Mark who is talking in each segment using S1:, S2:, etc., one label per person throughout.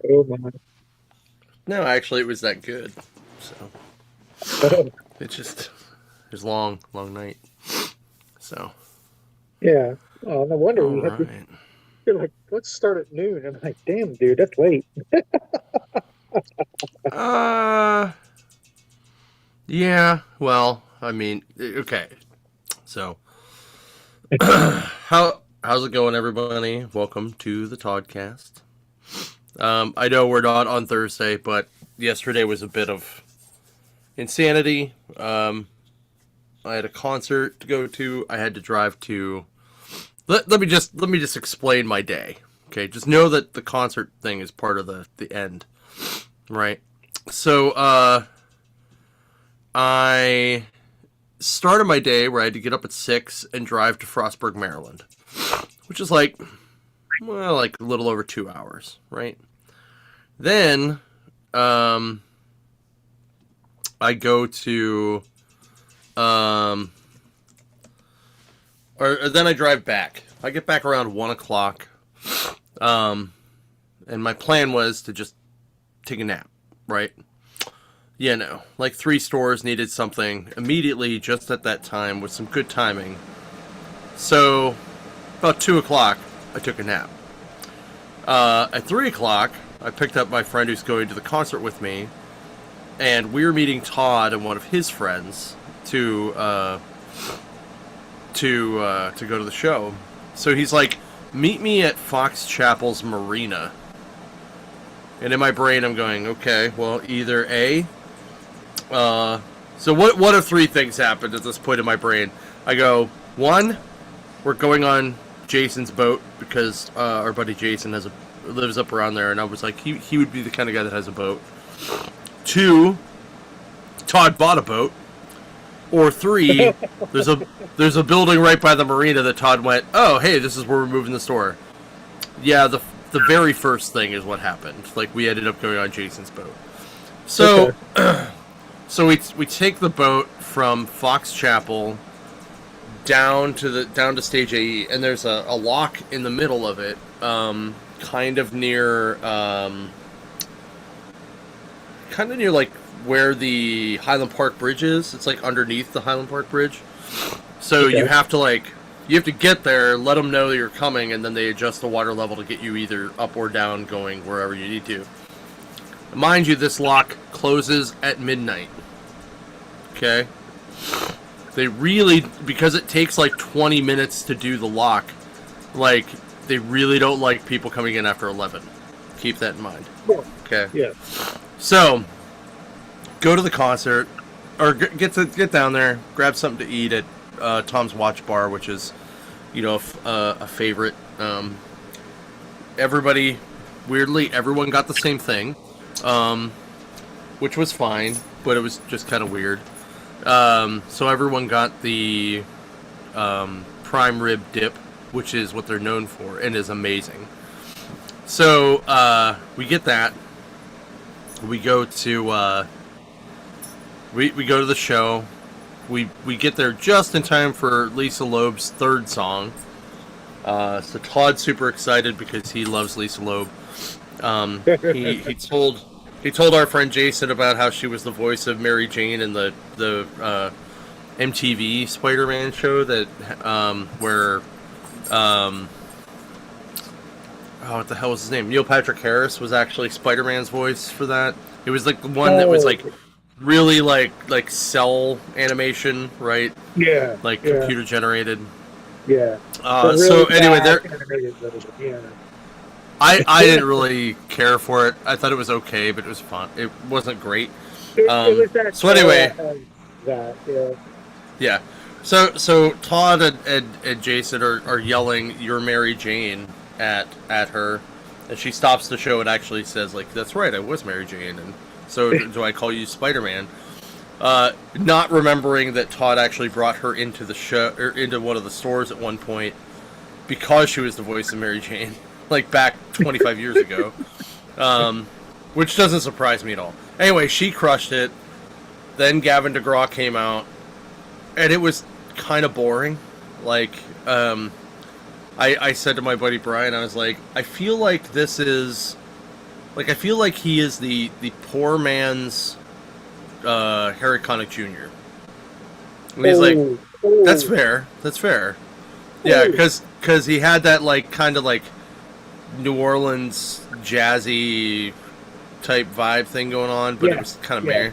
S1: Oh my.
S2: No, actually, it was that good. So it just it was long, long night. So
S1: Yeah. Oh, no wonder
S2: all
S1: we had to.
S2: right.
S1: You're like, let's start at noon. I'm like, damn, dude, that's late.
S2: Uh, yeah. Well, I mean, okay. So how's it going, everybody? Welcome to the Toddcast. I know we're not on Thursday, but yesterday was a bit of insanity. I had a concert to go to. I had to drive to. Let me just explain my day. Okay, just know that the concert thing is part of the end, right? So I started my day where I had to get up at 6 and drive to Frostburg, Maryland, which is like a little over 2 hours, right? Then um, I go to um, or then I drive back. I get back around 1 o'clock, um, and my plan was to just take a nap, right? Yeah, no, like 3 stores needed something immediately, just at that time, with some good timing. So about 2 o'clock, I took a nap. At 3 o'clock, I picked up my friend who's going to the concert with me, and we were meeting Todd and one of his friends to go to the show. So he's like, "Meet me at Fox Chapel's Marina." And in my brain, I'm going, okay, well, either A, so what of 3 things happened at this point in my brain? I go, one, we're going on Jason's boat because our buddy Jason lives up around there, and I was like, he would be the kind of guy that has a boat. 2, Todd bought a boat. Or 3, there's a building right by the marina that Todd went, oh, hey, this is where we're moving the store. Yeah, the very first thing is what happened. Like, we ended up going on Jason's boat. So,
S1: Okay.
S2: so we take the boat from Fox Chapel down to Stage AE, and there's a lock in the middle of it, kind of near like where the Highland Park Bridge is. It's like underneath the Highland Park Bridge. So
S1: Okay.
S2: you have to get there, let them know that you're coming, and then they adjust the water level to get you either up or down, going wherever you need to. Mind you, this lock closes at midnight. Okay? They really, because it takes like 20 minutes to do the lock, like, they really don't like people coming in after 11. Keep that in mind.
S1: Cool.
S2: Okay?
S1: Yeah.
S2: So, go to the concert, or get down there, grab something to eat at Tom's Watch Bar, which is, a favorite. Everyone got the same thing, which was fine, but it was just kind of weird. So everyone got the prime rib dip, which is what they're known for, and is amazing. So we get that. We go to we go to the show. We get there just in time for Lisa Loeb's third song. So Todd's super excited because he loves Lisa Loeb. He told our friend Jason about how she was the voice of Mary Jane in the MTV Spider-Man show that where what the hell was his name? Neil Patrick Harris was actually Spider-Man's voice for that. It was like the one that was like
S1: Oh,
S2: really like cell animation, right?
S1: yeah.
S2: Like
S1: Yeah.
S2: computer generated.
S1: Yeah. The
S2: So
S1: really
S2: anyway,
S1: bad
S2: there
S1: animated version. Yeah.
S2: I didn't really care for it. I thought it was okay, but it was fun. It wasn't great.
S1: It was that
S2: So anyway,
S1: that, yeah.
S2: yeah. So Todd and Jason are yelling, "You're Mary Jane" at her, and she stops the show and actually says, like, "That's right, I was Mary Jane." And so, do I call you Spider-Man? Not remembering that Todd actually brought her into the show, or into one of the stores at one point, because she was the voice of Mary Jane, like back 25 years ago, which doesn't surprise me at all. Anyway, she crushed it. Then Gavin DeGraw came out, and it was kind of boring. Like, I said to my buddy Brian, I was like, I feel like this is, like, I feel like he is the poor man's Harry Connick Jr. And he's like, that's fair. That's fair. Yeah, because he had that, like, kind of, like, New Orleans jazzy type vibe thing going on, but it was kind of meh.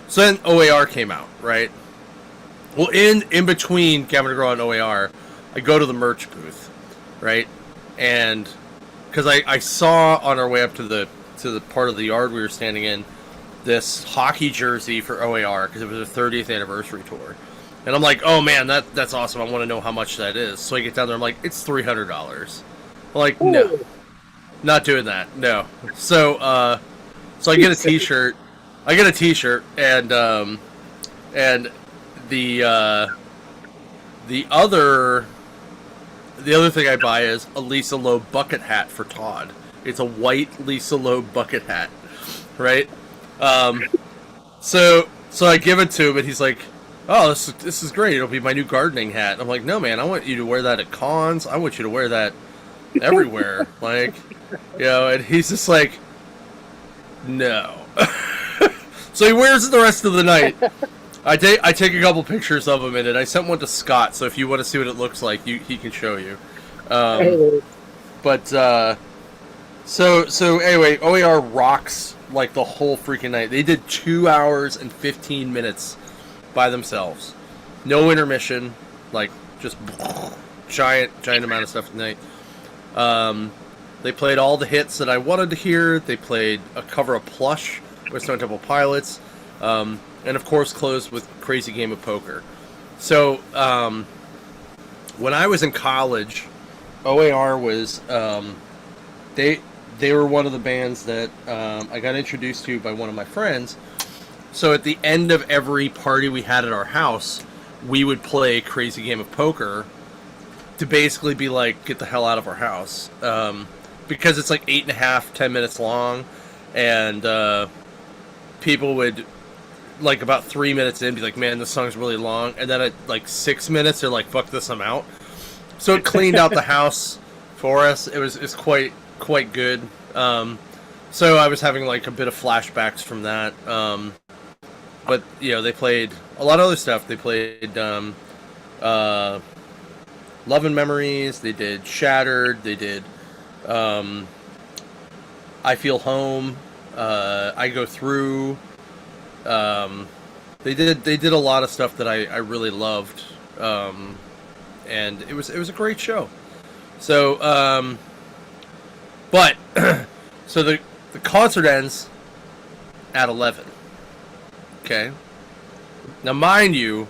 S2: So then OAR came out, right? Well, in between Gavin DeGraw and OAR, I go to the merch booth, right? And because I saw on our way up to the part of the yard we were standing in this hockey jersey for OAR because it was their 30th anniversary tour. And I'm like, oh man, that's awesome. I want to know how much that is. So I get down there, I'm like, it's $300. I'm like, no, not doing that. No. So I get a T-shirt. And the other thing I buy is a Lisa Loeb bucket hat for Todd. It's a white Lisa Loeb bucket hat, right? So I give it to him, and he's like, "Oh, this is great. It'll be my new gardening hat." I'm like, "No, man. I want you to wear that at cons. I want you to wear that everywhere." Like, you know. And he's just like, "No." So he wears it the rest of the night. I take a couple pictures of him in it. I sent one to Scott, so if you want to see what it looks like, he can show you. But so anyway, OAR rocks like the whole freaking night. They did 2 hours and 15 minutes by themselves, no intermission, like just giant amount of stuff tonight. They played all the hits that I wanted to hear. They played a cover of Plush with Stone Temple Pilots, and of course closed with Crazy Game of Poker. So when I was in college, OAR was they were one of the bands that I got introduced to by one of my friends. So at the end of every party we had at our house, we would play Crazy Game of Poker to basically be like, get the hell out of our house. Because it's like 8.5, 10 minutes long, and people would, like, about 3 minutes in, be like, man, this song's really long. And then at, like, 6 minutes, they're like, fuck this, I'm out. So it cleaned out the house for us. It's quite good. So I was having, like, a bit of flashbacks from that. But, you know, they played a lot of other stuff. They played Love and Memories. They did Shattered. They did I Feel Home. I Go Through. They did a lot of stuff that I really loved. And it was a great show. So, but so the concert ends at 11. Okay. Now, mind you,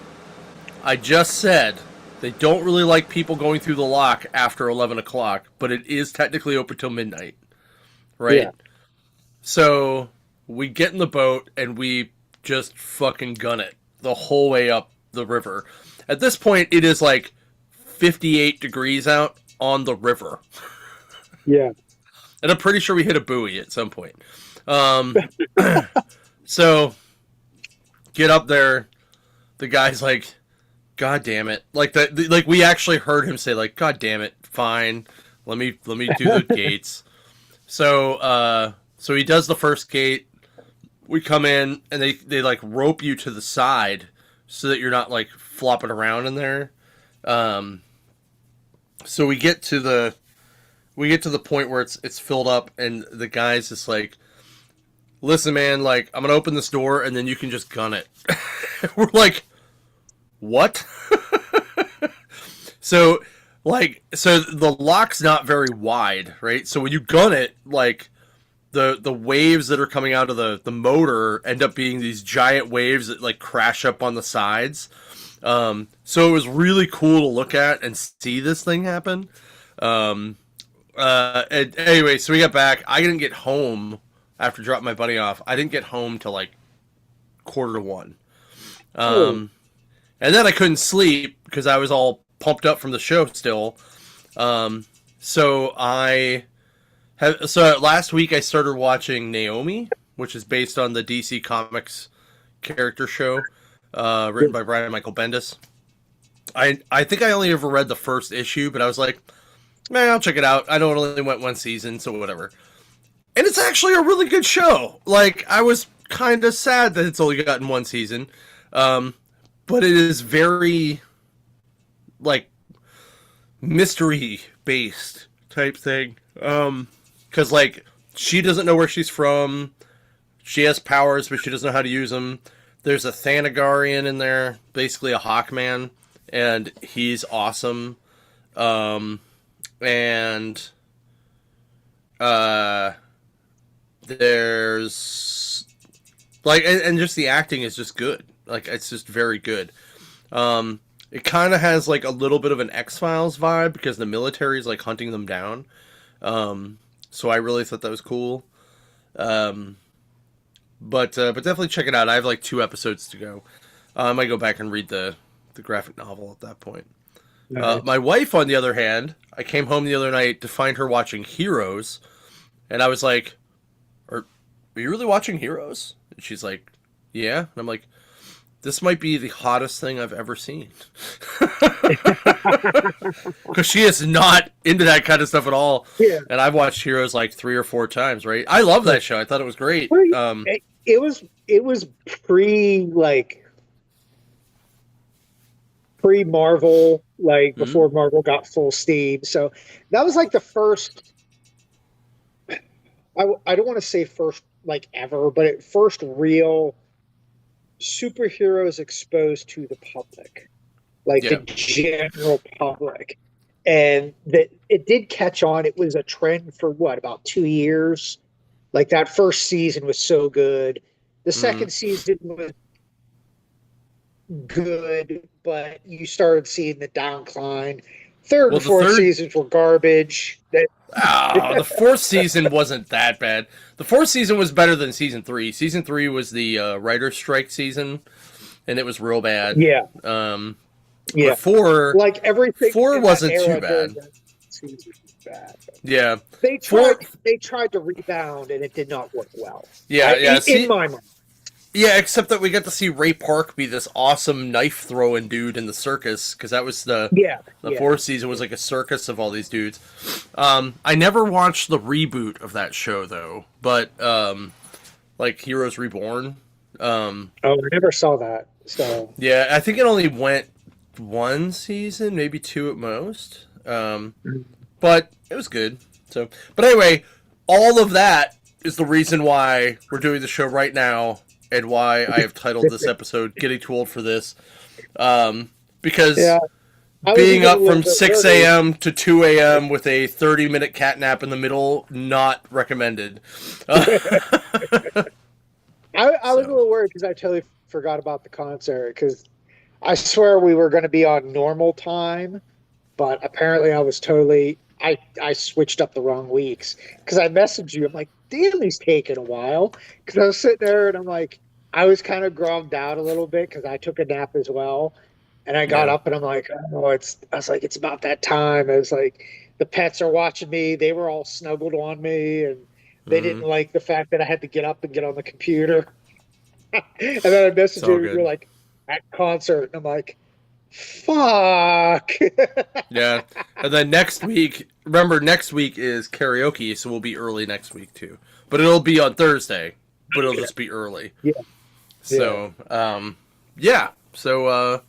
S2: I just said they don't really like people going through the lock after 11 o'clock, but it is technically open till midnight, right? Yeah. So we get in the boat and we just fucking gun it the whole way up the river. At this point, it is like 58 degrees out on the river.
S1: Yeah.
S2: And I'm pretty sure we hit a buoy at some point. So get up there. The guy's like, God damn it. Like like we actually heard him say, like, God damn it, fine. Let me do the gates. So he does the first gate. We come in and they like rope you to the side so that you're not like flopping around in there. So we get to the point where it's filled up and the guy's just like, listen, man, like, I'm gonna open this door and then you can just gun it. We're like, what? So the lock's not very wide, right? So when you gun it, like, the waves that are coming out of the motor end up being these giant waves that like crash up on the sides. So it was really cool to look at and see this thing happen. And anyway, so we got back. I didn't get home after dropping my buddy off. I didn't get home till like 12:45. And then I couldn't sleep because I was all pumped up from the show still. So last week I started watching Naomi, which is based on the DC Comics character show, written by Brian Michael Bendis. I think I only ever read the first issue, but I was like, man, I'll check it out. I know it only went one season, so whatever. And it's actually a really good show. Like, I was kind of sad that it's only gotten one season, but it is very like mystery based type thing. Because like she doesn't know where she's from. She has powers, but she doesn't know how to use them. There's a Thanagarian in there, basically a Hawkman, and he's awesome. And there's like, and just the acting is just good. Like, it's just very good. It kind of has like a little bit of an X-Files vibe because the military is like hunting them down. So I really thought that was cool. But definitely check it out. I have like 2 episodes to go. I might go back and read the graphic novel at that point.
S1: Nice.
S2: My wife, on the other hand, I came home the other night to find her watching Heroes, and I was like, "Are you really watching Heroes?" And she's like, "Yeah." And I'm like, "This might be the hottest thing I've ever seen," because she is not into that kind of stuff at all.
S1: Yeah.
S2: And I've watched Heroes like 3 or 4 times. Right? I love that show. I thought it was great.
S1: It was pre Marvel, like before Marvel got full steam. So that was like the first. I don't want to say first like ever, but first real superheroes exposed to the public, like the general public, and that it did catch on. It was a trend for about 2 years. Like that first season was so good. The second season was good, but you started seeing the downcline. Third and fourth seasons were garbage.
S2: The 4th season wasn't that bad. The 4th season was better than season 3. Season 3 was the writer's strike season, and it was real bad.
S1: Yeah.
S2: But 4,
S1: like everything.
S2: 4 wasn't too bad. Yeah.
S1: They tried to rebound, and it did not work well.
S2: Yeah,
S1: in my mind.
S2: Yeah, except that we got to see Ray Park be this awesome knife throwing dude in the circus, because that was the 4th season was like a circus of all these dudes. I never watched the reboot of that show though, but like Heroes Reborn.
S1: I never saw that. So
S2: yeah, I think it only went 1 season, maybe 2 at most. But it was good. So, but anyway, all of that is the reason why we're doing the show right now. And why I have titled this episode "Getting Too Old for This," because being up from 6 a.m. to 2 a.m. with a 30-minute cat nap in the middle, not recommended.
S1: I was a little worried because I totally forgot about the concert, because I swear we were going to be on normal time, but apparently I switched up the wrong weeks, because I messaged you. I'm like, damn, he's taking a while, because I was sitting there and I'm like, I was kind of grogged out a little bit because I took a nap as well, and I got up and I'm like, I was like, it's about that time. I was like, the pets are watching me. They were all snuggled on me, and they didn't like the fact that I had to get up and get on the computer. And then I messaged you, you're like, at concert, and I'm like, fuck.
S2: Yeah. And then next week, remember, next week is karaoke, so we'll be early next week too. But it'll be on Thursday, but it'll just be early.
S1: Yeah.
S2: So, yeah. So,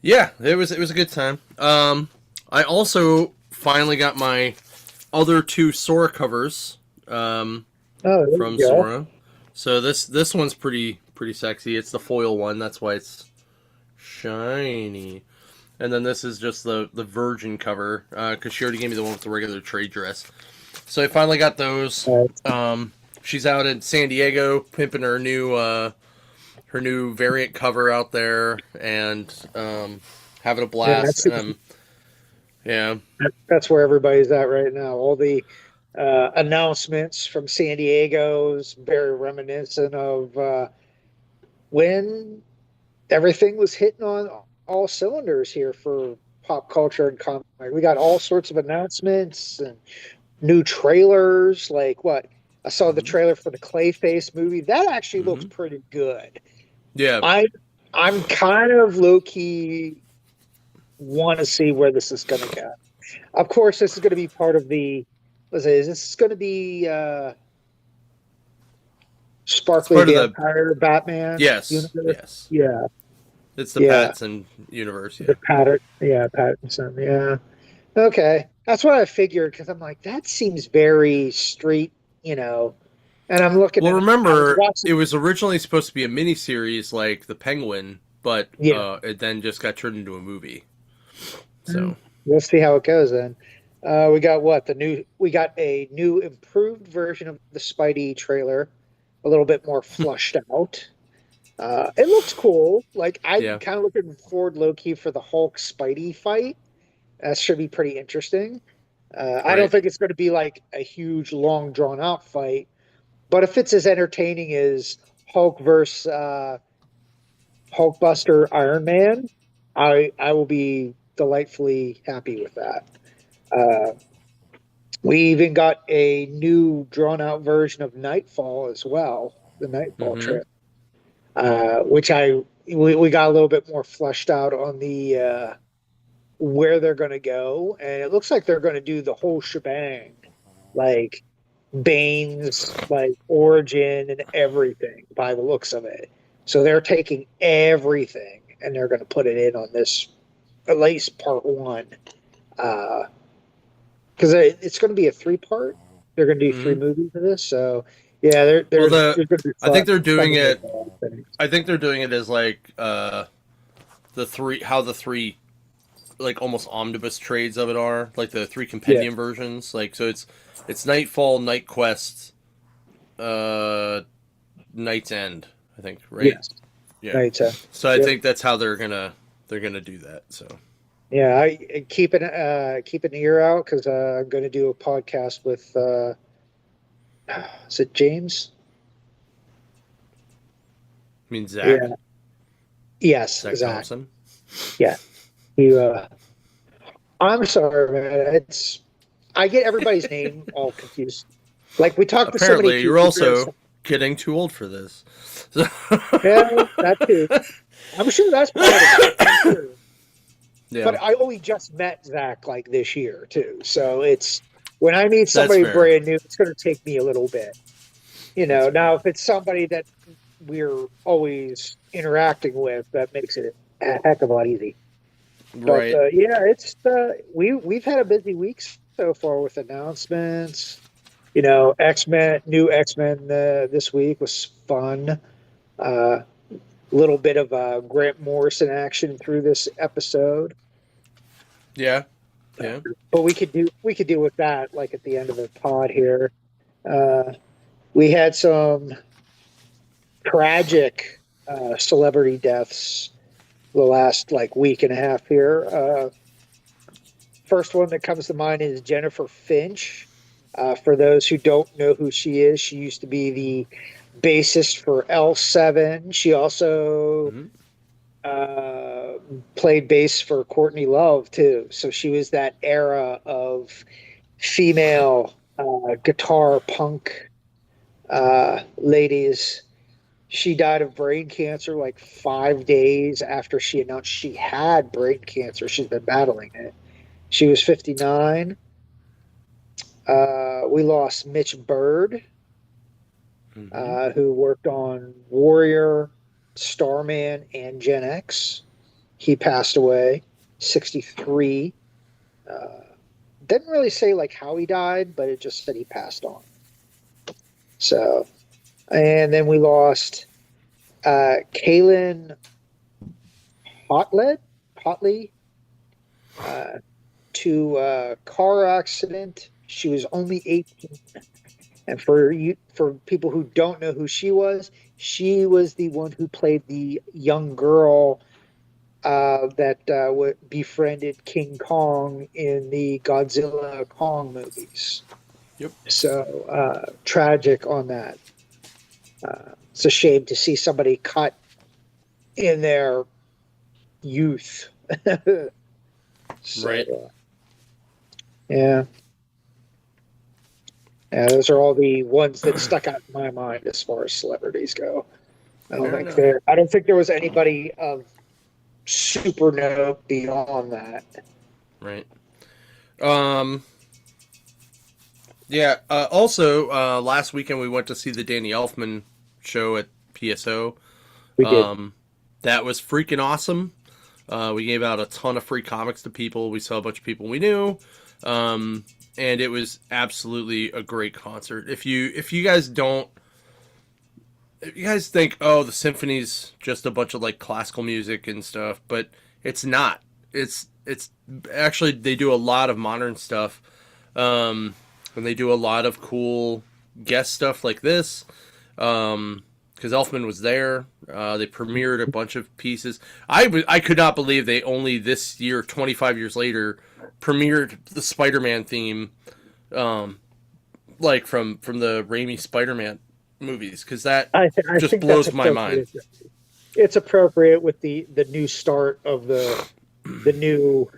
S2: yeah, it was a good time. I also finally got my other 2 Sora covers from Sora. So this one's pretty sexy. It's the foil one. That's why it's shiny. And then this is just the virgin cover, because she already gave me the one with the regular trade dress. So I finally got those. She's out in San Diego pimping her new variant cover out there, and having a blast.
S1: That's where everybody's at right now. All the announcements from San Diego's very reminiscent of when everything was hitting on all cylinders here for pop culture and comic. We got all sorts of announcements and new trailers. Like what? I saw the trailer for the Clayface movie. That actually looks pretty good.
S2: Yeah.
S1: I'm kind of low key want to see where this is going to go. Of course, this is going to be part of the. Let's say, is this going to be Sparkly
S2: part of the
S1: Vampire Batman
S2: yes,
S1: universe?
S2: yes.
S1: Yeah,
S2: It's the
S1: yeah,
S2: Pattinson universe. Yeah.
S1: the Pattinson. Yeah, okay, that's what I figured because I'm like that seems very street, you know. And I'm looking
S2: Well,
S1: and I was
S2: remember, it
S1: watching.
S2: was originally supposed to be a miniseries like The Penguin, but
S1: Yeah,
S2: it then just got turned into a movie.
S1: mm,
S2: So,
S1: we'll see how it goes then. We got what the new. We got a new improved version of the Spidey trailer, a little bit more flushed out. It looks cool. Like I'm
S2: yeah.
S1: kind of looking forward low key for the Hulk Spidey fight. That should be pretty interesting. I don't
S2: Right.
S1: think it's going to be like a huge, long, drawn out fight, but if it's as entertaining as Hulk versus Hulkbuster Iron Man, I will be delightfully happy with that. Uh, we even got a new drawn out version of Nightfall as well, the Nightfall
S2: Mm-hmm.
S1: trip, which we got a little bit more fleshed out on the where they're going to go, and it looks like they're going to do the whole shebang, like Bane's like origin and everything by the looks of it. So they're taking everything and they're going to put it in on this, at least part one, because it's going to be a 3 part. They're going to do three
S2: Mm-hmm.
S1: movies of this, so yeah, they're
S2: Well,
S1: there's going to be
S2: I think they're
S1: fun
S2: doing
S1: to make
S2: it.
S1: all these things.
S2: I think they're doing it as like the three like almost omnibus trades of it are like the three
S1: Yeah,
S2: compendium versions. Like so, it's Nightfall, Night Quest, uh, Night's End. I think right.
S1: yes,
S2: Yeah.
S1: right.
S2: So I
S1: Yep.
S2: think that's how they're gonna do that. So
S1: Yeah, I keep an ear out because I'm going to do a podcast with is it James?
S2: I mean Zach
S1: Yeah. Yes,
S2: Zach
S1: Zach.
S2: Thompson.
S1: Yeah. He I'm sorry, man. It's I get everybody's name all confused. Like we talk to so many
S2: Apparently, you're
S1: people.
S2: also getting too old for this. So
S1: Yeah, that too. I'm sure that's part of it. I'm sure.
S2: yeah,
S1: But I only just met Zach like this year too. So it's when I meet
S2: that's
S1: somebody
S2: fair.
S1: brand new, it's gonna take me a little bit.
S2: That's fair.
S1: Now if it's somebody that we're always interacting with, that makes it a heck of a lot easy. But
S2: Right.
S1: yeah, it's we've had a busy week so far with announcements. X-Men, new X-Men this week was fun. A little bit of Grant Morrison action through this episode,
S2: Yeah. Yeah.
S1: but we could do with that like at the end of the pod here. We had some tragic celebrity deaths the last like week and a half here. First one that comes to mind is Jennifer Finch. For those who don't know who she is, she used to be the bassist for L7. She also
S2: Hmm.
S1: played bass for Courtney Love too. So she was that era of female guitar punk ladies. She died of brain cancer like 5 days after she announced she had brain cancer. She's been battling it. She was 59. We lost Mitch Bird,
S2: Hmm.
S1: who worked on Warrior, Starman, and Gen X. He passed away, 63. Uh, didn't really say like how he died, but it just said he passed on. So, and then we lost Kaylin Hotley, to a car accident. She was only 18. And for people who don't know who she was the one who played the young girl that befriended King Kong in the Godzilla Kong movies.
S2: Yep.
S1: So tragic on that. It's a shame to see somebody cut in their youth. So,
S2: Right.
S1: Yeah. Yeah, those are all the ones that stuck out in my mind as far as celebrities go.
S2: Fair enough.
S1: I don't think there was anybody of super note beyond that.
S2: Right. Um. Yeah. Also, last weekend we went to see the Danny Elfman show at PSO.
S1: We did.
S2: That was freaking awesome. We gave out a ton of free comics to people. We saw a bunch of people we knew, and it was absolutely a great concert. If you guys don't, if you guys think, oh, the symphony's just a bunch of like classical music and stuff, but it's not. It's actually they do a lot of modern stuff, and they do a lot of cool guest stuff like this. Because Elfman was there. They premiered a bunch of pieces. I could not believe they only this year, 25 years later, premiered the Spider-Man theme, like from the Raimi Spider-Man movies, because that
S1: I
S2: just
S1: think
S2: blows
S1: that's
S2: my mind.
S1: It's appropriate with the new start of the new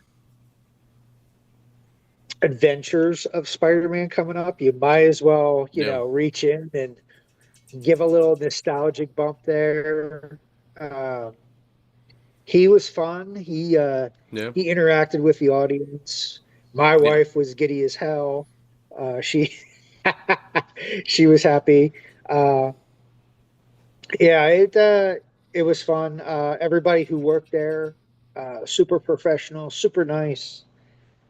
S1: adventures of Spider-Man coming up. You might as well, reach in and give a little nostalgic bump there. He was fun. He interacted with the audience. My wife was giddy as hell. She she was happy. It was fun. Everybody who worked there, super professional, super nice.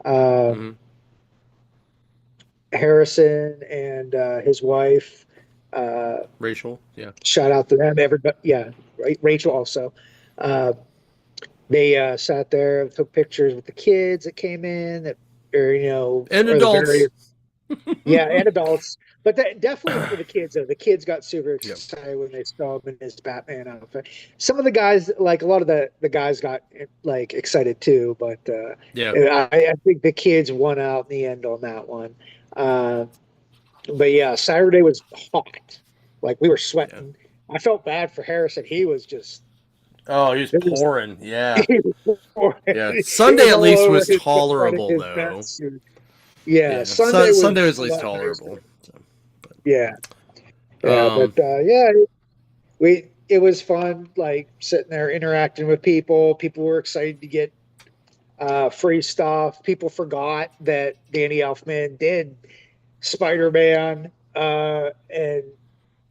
S2: Mm-hmm.
S1: Harrison and his wife.
S2: Rachel, yeah.
S1: Shout out to them. Everybody, yeah, right. Rachel also. They sat there, took pictures with the kids that came in,
S2: and adults.
S1: And adults. But definitely for the kids, though. The kids got super excited when they saw him in his Batman outfit. Some of the guys, like a lot of the guys, got like excited too. But I think the kids won out in the end on that one. But yeah, Saturday was hot. Like we were sweating. Yeah. I felt bad for Harrison. He was just.
S2: Oh, he was pouring. Yeah. Yeah. Sunday at least was tolerable though.
S1: Yeah.
S2: Sunday was at least tolerable. So,
S1: it was fun. Like sitting there interacting with people. People were excited to get free stuff. People forgot that Danny Elfman did Spider-Man, and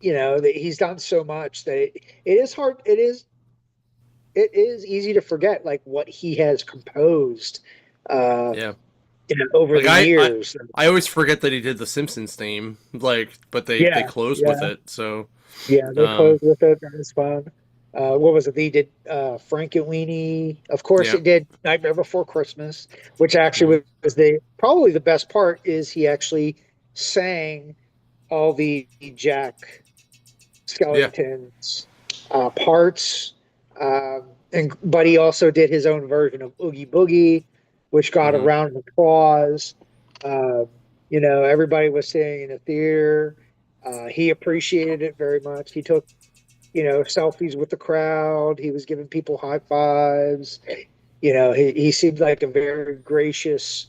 S1: that he's done so much that it is hard. It is easy to forget like what he has composed. Over the years.
S2: I always forget that he did the Simpsons theme, but they closed with it. So
S1: they closed with it. That was fun. What was it? They did Frankenweenie. Of course, it did Nightmare Before Christmas, which actually was probably the best part. Is he actually sang all the Jack Skellington's parts, but he also did his own version of Oogie Boogie, which got a round of applause. Everybody was sitting in the theater. He appreciated it very much. He took selfies with the crowd. He was giving people high fives. He seemed like a very gracious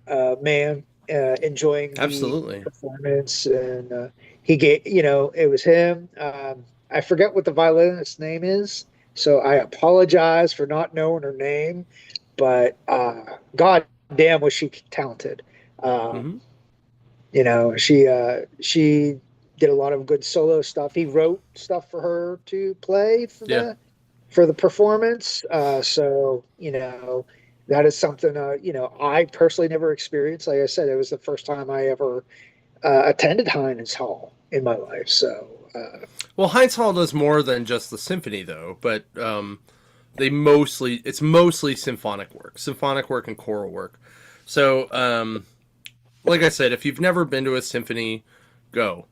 S1: man, enjoying the performance. And he gave, it was him. I forget what the violinist's name is, so I apologize for not knowing her name. But God damn, was she talented. She did a lot of good solo stuff. He wrote stuff for her to play for the performance. So that is something I personally never experienced. Like I said, it was the first time I ever attended Heinz Hall in my life. So
S2: well, Heinz Hall does more than just the symphony, though. But it's mostly symphonic work and choral work. So like I said, if you've never been to a symphony, go.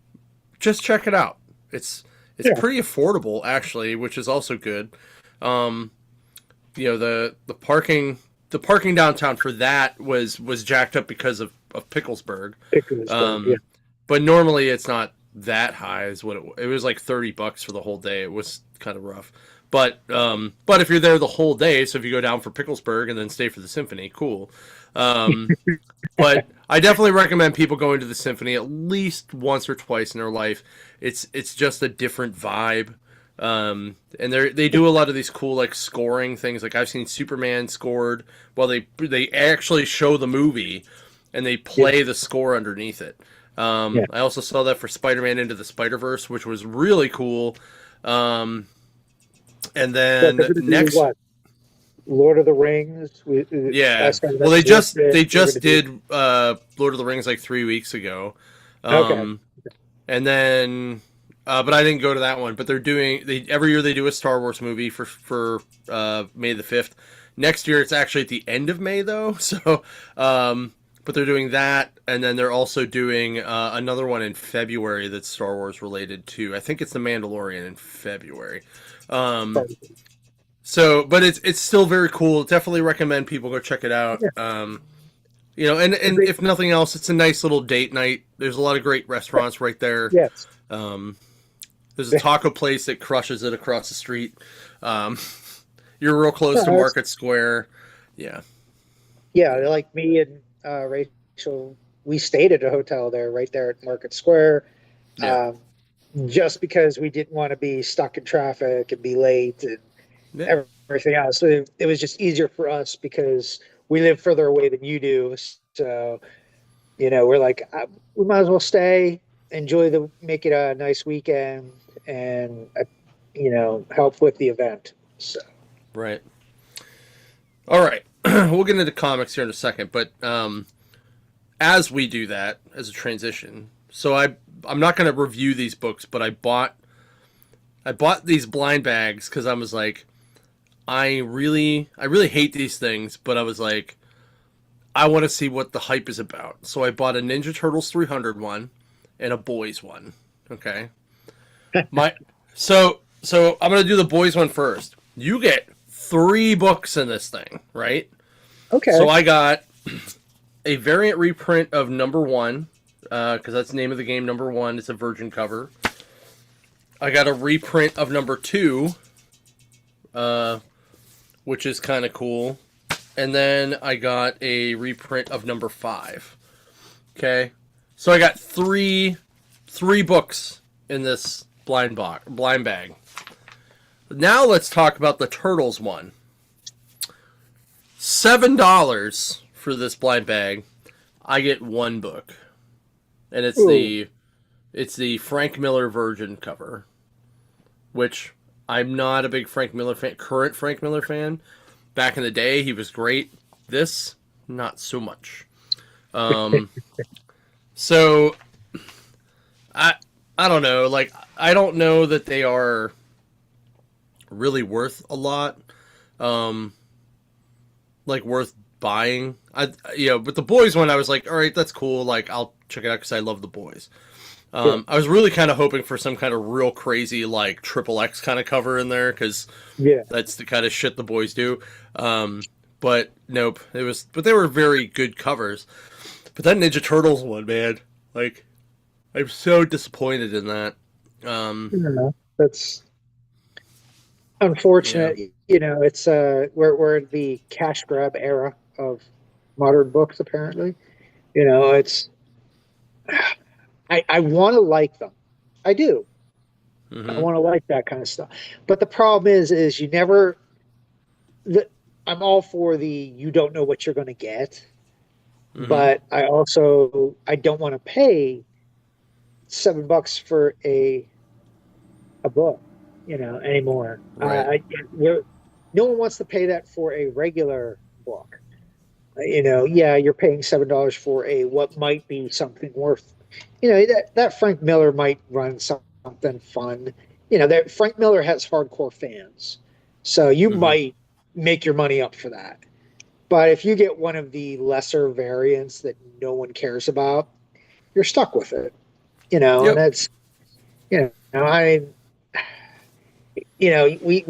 S2: Just check it out. It's pretty affordable actually, which is also good. The parking downtown for that was jacked up because of Picklesburg. But normally it's not that high is what it was like $30 for the whole day. It was kind of rough. But if you're there the whole day, so if you go down for Picklesburg and then stay for the symphony, cool. But I definitely recommend people going to the symphony at least once or twice in their life. It's just a different vibe. And they do a lot of these cool like scoring things. Like I've seen Superman scored. Well, they actually show the movie, and they play the score underneath it. I also saw that for Spider-Man Into the Spider-Verse, which was really cool. And then next,
S1: what? Lord of the Rings.
S2: Yeah. Well, they just did Lord of the Rings like 3 weeks ago.
S1: Okay.
S2: And then, but I didn't go to that one. But every year they do a Star Wars movie for May the 5th. Next year it's actually at the end of May though. So, but they're doing that, and then they're also doing another one in February that's Star Wars related too. I think it's The Mandalorian in February. So, but it's still very cool. Definitely recommend people go check it out. And if nothing else, it's a nice little date night. There's a lot of great restaurants right there.
S1: Yes.
S2: There's a taco place that crushes it across the street. You're real close to Market Square. Yeah.
S1: Yeah, like me and Rachel, we stayed at a hotel there, right there at Market Square. Yeah. Just because we didn't want to be stuck in traffic and be late and everything else. So it was just easier for us because we live further away than you do. So, we're like, we might as well stay, make it a nice weekend, and, help with the event. So.
S2: Right. All right. We'll get into comics here in a second, but as we do that, as a transition, so I'm not going to review these books, but I bought these blind bags because I was like, I really hate these things, but I was like, I want to see what the hype is about. So I bought a Ninja Turtles 300 one and a Boys one. Okay. So I'm going to do the Boys one first. You get 3 books in this thing, right?
S1: Okay.
S2: So I got a variant reprint of number 1, because that's the name of the game. Number 1, it's a virgin cover. I got a reprint of number 2, which is kind of cool. And then I got a reprint of number 5. Okay. So I got three books in this blind bag. Now let's talk about the Turtles one. $7 for this blind bag. I get 1 book. And it's the Frank Miller Virgin cover. Which I'm not a big Frank Miller fan, current Frank Miller fan. Back in the day, he was great. This, not so much. So, I don't know. Like, I don't know that they are really worth a lot. Like, worth buying. But the Boys one, I was like, all right, that's cool. Like, I'll check it out because I love the Boys. I was really kind of hoping for some kind of real crazy, like, XXX kind of cover in there, because that's the kind of shit the Boys do. But nope, but they were very good covers. But that Ninja Turtles one, man, like, I'm so disappointed in that.
S1: That's unfortunate. Yeah. It's we're in the cash grab era of modern books, apparently. It's I want to like them. I do. Mm-hmm. I want to like that kind of stuff. But the problem is you never. I'm all for you don't know what you're going to get, but I don't want to pay $7 for a book, anymore.
S2: Right.
S1: No one wants to pay that for a regular book. You're paying $7 for what might be something worth. That Frank Miller might run something fun. That Frank Miller has hardcore fans, so you might make your money up for that. But if you get one of the lesser variants that no one cares about, you're stuck with it. And that's, we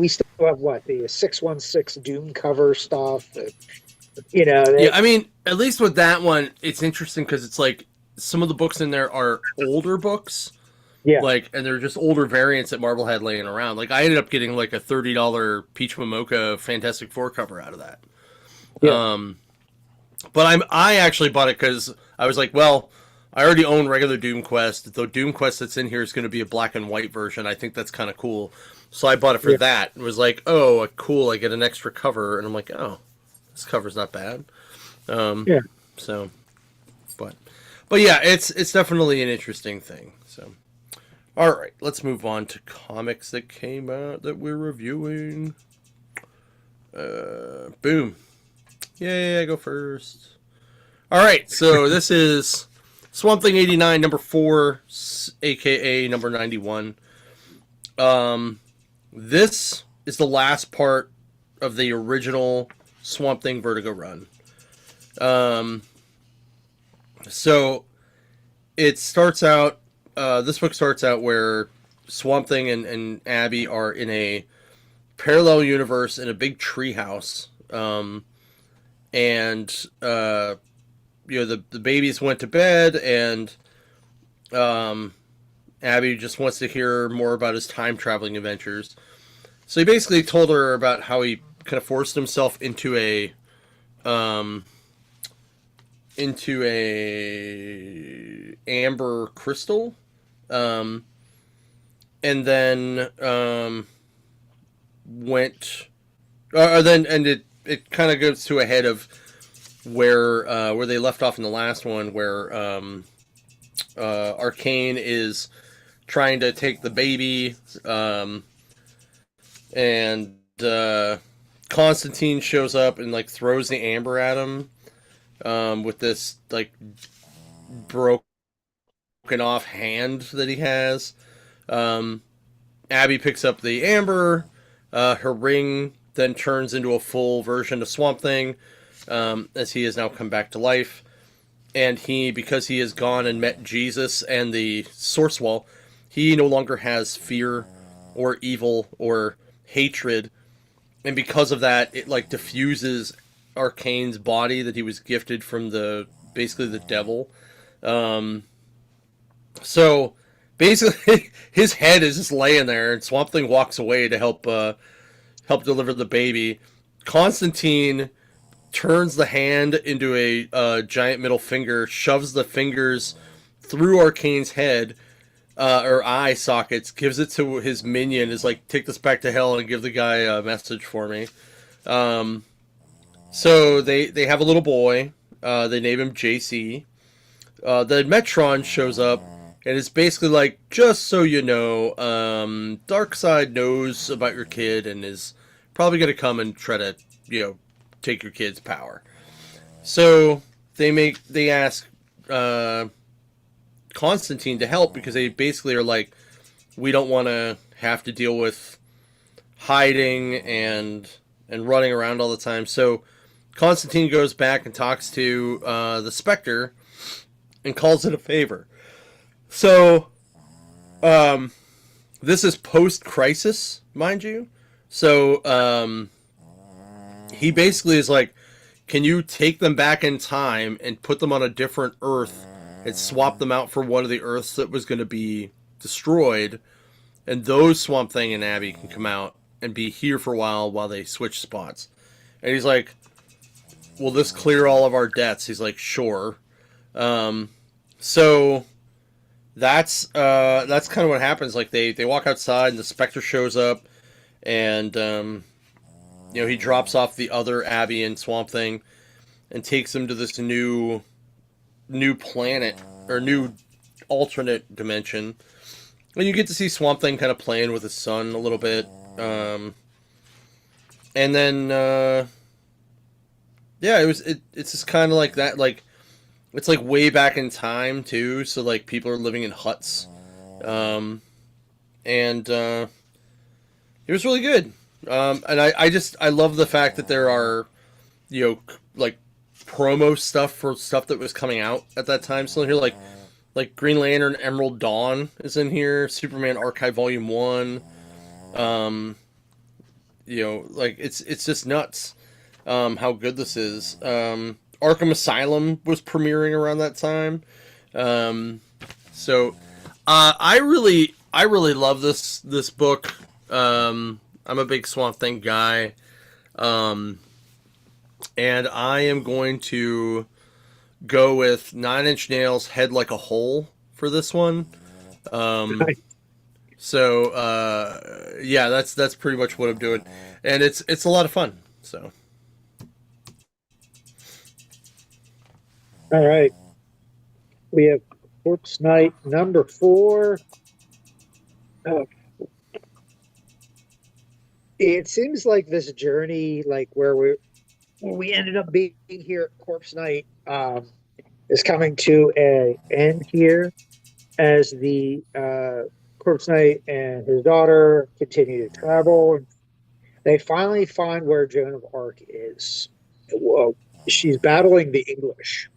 S1: still have the 616 Doom cover stuff.
S2: I mean, at least with that one, it's interesting because it's like some of the books in there are older books. Yeah. And they're just older variants that Marvel had laying around. Like, I ended up getting like a $30 Peach Momoko Fantastic Four cover out of that. Yeah. But I actually bought it because I was like, well, I already own regular Doom Quest. The Doom Quest that's in here is going to be a black and white version. I think that's kind of cool. So I bought it for
S1: Yeah.
S2: that. It was like, oh, cool. I get an extra cover, and I'm like, oh, this cover's not bad.
S1: Yeah.
S2: So, but yeah, it's definitely an interesting thing. So, all right, let's move on to comics that came out that we're reviewing. Boom. Yeah, I go first. All right, so this is Swamp Thing 89, number 4, aka number 91. This is the last part of the original Swamp Thing Vertigo run. So it starts out. This book starts out where Swamp Thing and Abby are in a parallel universe in a big treehouse, and the babies went to bed, and Abby just wants to hear more about his time traveling adventures. So he basically told her about how he kind of forced himself into a amber crystal, and then went, and it kind of goes to a head of where they left off in the last one, where Arcane is trying to take the baby, and Constantine shows up and like throws the amber at him, with this like broken off hand that he has. Abby picks up the amber. Her ring then turns into a full version of Swamp Thing, as he has now come back to life. And because he has gone and met Jesus and the Source Wall, he no longer has fear or evil or hatred. And because of that, it like diffuses Arcane's body that he was gifted from basically the devil. So basically his head is just laying there, and Swamp Thing walks away to help deliver the baby. Constantine turns the hand into a giant middle finger, shoves the fingers through Arcane's head, or eye sockets, gives it to his minion, is like, take this back to hell and give the guy a message for me. So they have a little boy. They name him JC. The Metron shows up and it's basically like, just so you know, Darkseid knows about your kid and is probably going to come and try to, take your kid's power. So they ask Constantine to help, because they basically are like, we don't want to have to deal with hiding and running around all the time. So Constantine goes back and talks to the Spectre and calls it a favor. So this is post-crisis, mind you. So he basically is like, can you take them back in time and put them on a different Earth and swap them out for one of the Earths that was going to be destroyed, and those Swamp Thing and Abby can come out and be here for a while they switch spots. And he's like, will this clear all of our debts? He's like, sure. So that's kind of what happens. Like they walk outside and the Spectre shows up, and he drops off the other Abby and Swamp Thing and takes them to this new planet, or new alternate dimension. And you get to see Swamp Thing kind of playing with his son a little bit. And then it's just kind of like that, like it's like way back in time too, so like people are living in huts. And it was really good. And I love the fact that there are, like promo stuff for stuff that was coming out at that time. So here, like Green Lantern Emerald Dawn is in here, Superman Archive Volume 1. Like it's just nuts how good this is. Arkham Asylum was premiering around that time. So I really love this book. I'm a big Swamp Thing guy. And I am going to go with Nine Inch Nails' "Head Like a Hole" for this one. Um, so yeah, that's pretty much what I'm doing, and it's a lot of fun. So
S1: All right. We have Corpse Night number 4. Uh, it seems like this journey, like where we ended up being here at Corpse Night, is coming to an end here as the Corpse Knight and his daughter continue to travel. They finally find where Joan of Arc is. Well, she's battling the English,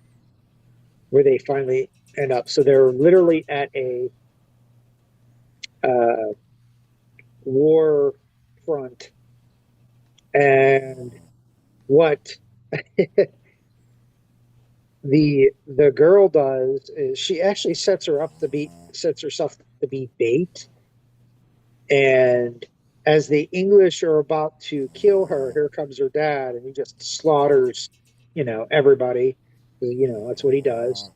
S1: where they finally end up. So they're literally at a uh, war front, and what the girl does is she actually sets herself to be bait. And as the English are about to kill her, here comes her dad, and he just slaughters, everybody. That's what he does.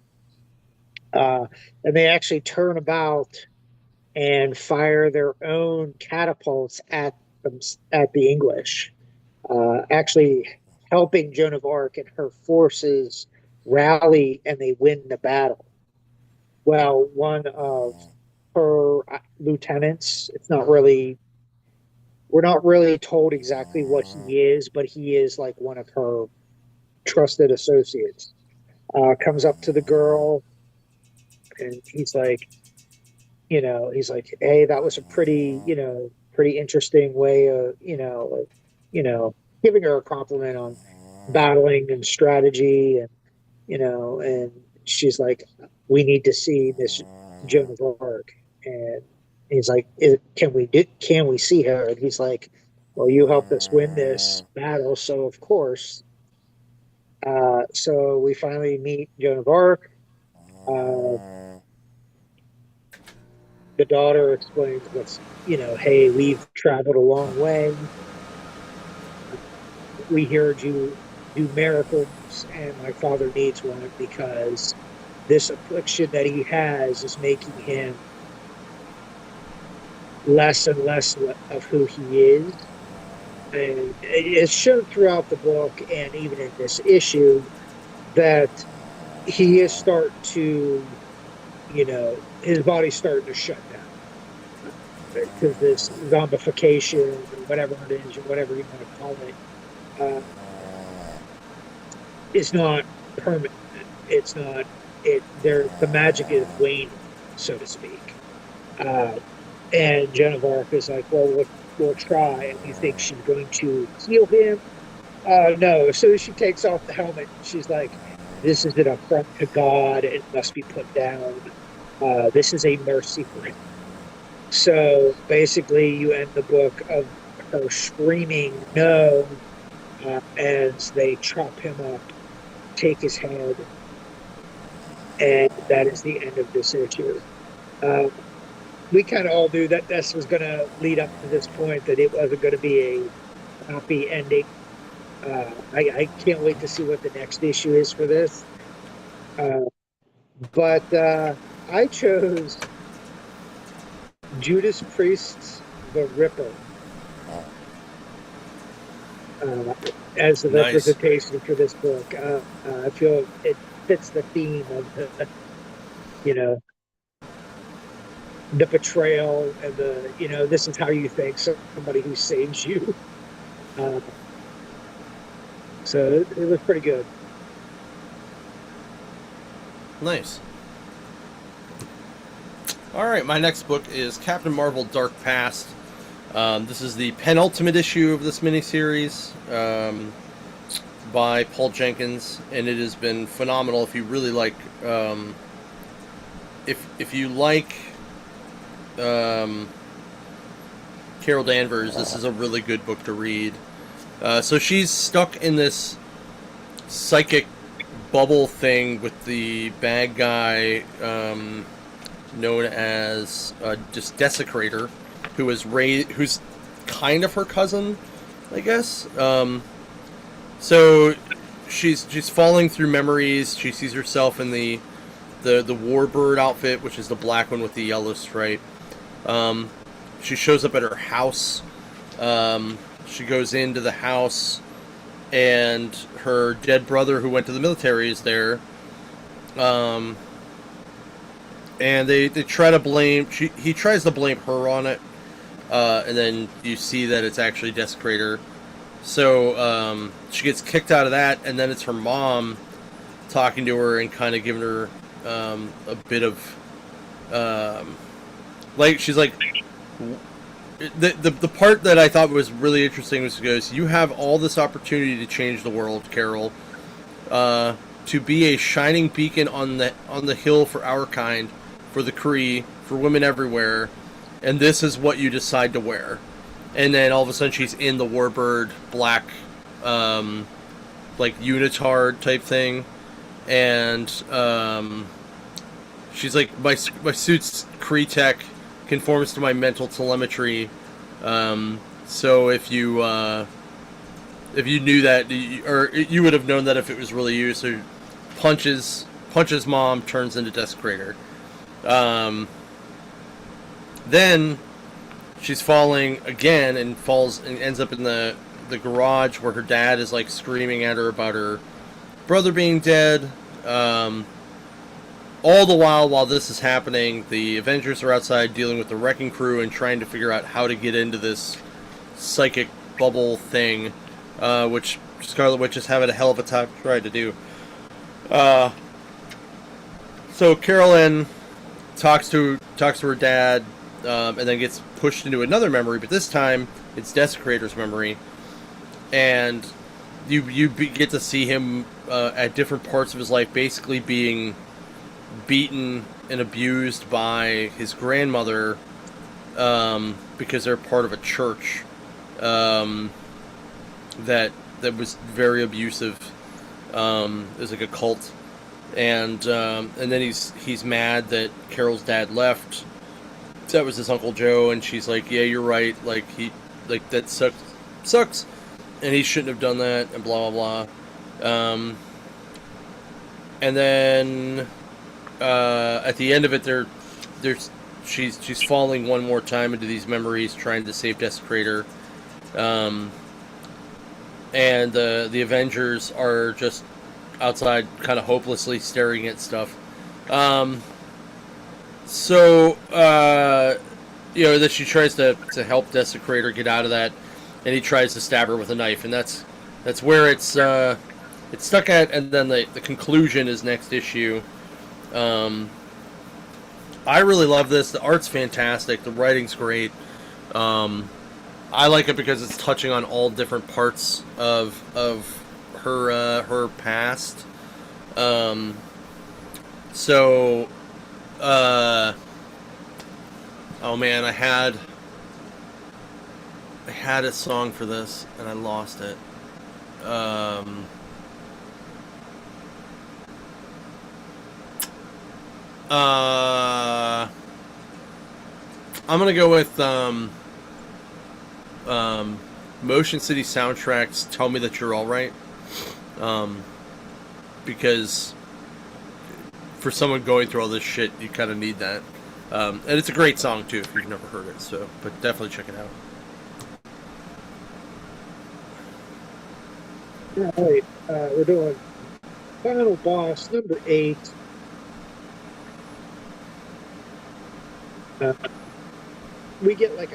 S1: And they actually turn about and fire their own catapults at the English, actually helping Joan of Arc and her forces rally, and they win the battle. Well, one of her lieutenants, we're not really told exactly what he is, but he is like one of her trusted associates. Comes up to the girl, and hey, that was a pretty interesting way of, giving her a compliment on battling and strategy, and she's like, we need to see Miss Joan of Arc. And he's like, can we see her? And he's like, well, you helped us win this battle, so of course. So we finally meet Joan of Arc. The daughter explains hey, we've traveled a long way. We heard you do miracles, and my father needs one because this affliction that he has is making him less and less of who he is. And it's shown throughout the book, and even in this issue, that he is starting to, his body's starting to shut down. Because this zombification, or whatever it is, or whatever you want to call it, is not permanent. It's not. The magic is waning, so to speak. And Joan of Arc is like, well, we'll try. And you think she's going to heal him? No. As soon as she takes off the helmet, she's like, this is an affront to God. It must be put down. This is a mercy for him. So basically, you end the book of her screaming no as they chop him up, take his head, and that is the end of this issue. We kind of all knew that this was going to lead up to this point, that it wasn't going to be a happy ending. I can't wait to see what the next issue is for this. But I chose Judas Priest's The Ripper as the representation for this book. I feel it fits the theme of the betrayal and this is how you think somebody who saves you. So it was pretty good.
S2: Nice. All right, my next book is Captain Marvel: Dark Past. This is the penultimate issue of this miniseries by Paul Jenkins, and it has been phenomenal. If you really like, if you like Carol Danvers, this is a really good book to read. So she's stuck in this psychic bubble thing with the bad guy known as just Desecrator, who's kind of her cousin, I guess. So she's falling through memories. She sees herself in the warbird outfit, which is the black one with the yellow stripe. She shows up at her house. She goes into the house, and her dead brother, who went to the military, is there. And they try to blame. He tries to blame her on it, and then you see that it's actually Desecrator. So she gets kicked out of that, and then it's her mom talking to her and kind of giving her a bit of like, she's like, the part that I thought was really interesting was, she goes, "You have all this opportunity to change the world, Carol, to be a shining beacon on the hill for our kind, for the Kree, for women everywhere, and this is what you decide to wear." And then all of a sudden she's in the Warbird black, like unitard type thing, and she's like, my suit's Kree tech conforms to my mental telemetry. So if you knew that, or you would have known that if it was really you. So punches mom, turns into Desecrator. Then she's falling again and falls and ends up in the garage where her dad is like screaming at her about her brother being dead. All the while this is happening, the Avengers are outside dealing with the wrecking crew and trying to figure out how to get into this psychic bubble thing, which Scarlet Witch is having a hell of a time trying to do. So Carolyn talks to her dad, and then gets pushed into another memory, but this time it's Desecrator's memory, and you get to see him at different parts of his life basically being beaten and abused by his grandmother, because they're part of a church that was very abusive. It was like a cult, and then he's mad that Carol's dad left. That was his Uncle Joe, and she's like, "Yeah, you're right. Like, that sucks, and he shouldn't have done that," and blah blah blah. And then at the end of it, she's falling one more time into these memories, trying to save Desecrator. And the Avengers are just outside, kind of hopelessly staring at stuff. So that she tries to help Desecrator get out of that, and he tries to stab her with a knife, and that's where it's stuck at. And then the conclusion is next issue. I really love this. The art's fantastic. The writing's great. I like it because it's touching on all different parts of her past. Oh man, I had a song for this and I lost it. I'm gonna go with Motion City Soundtrack's "Tell Me That You're Alright," because for someone going through all this shit, you kind of need that. And it's a great song too if you've never heard it. So, but definitely check it out.
S1: Alright, we're doing Final Boss number 8. We get like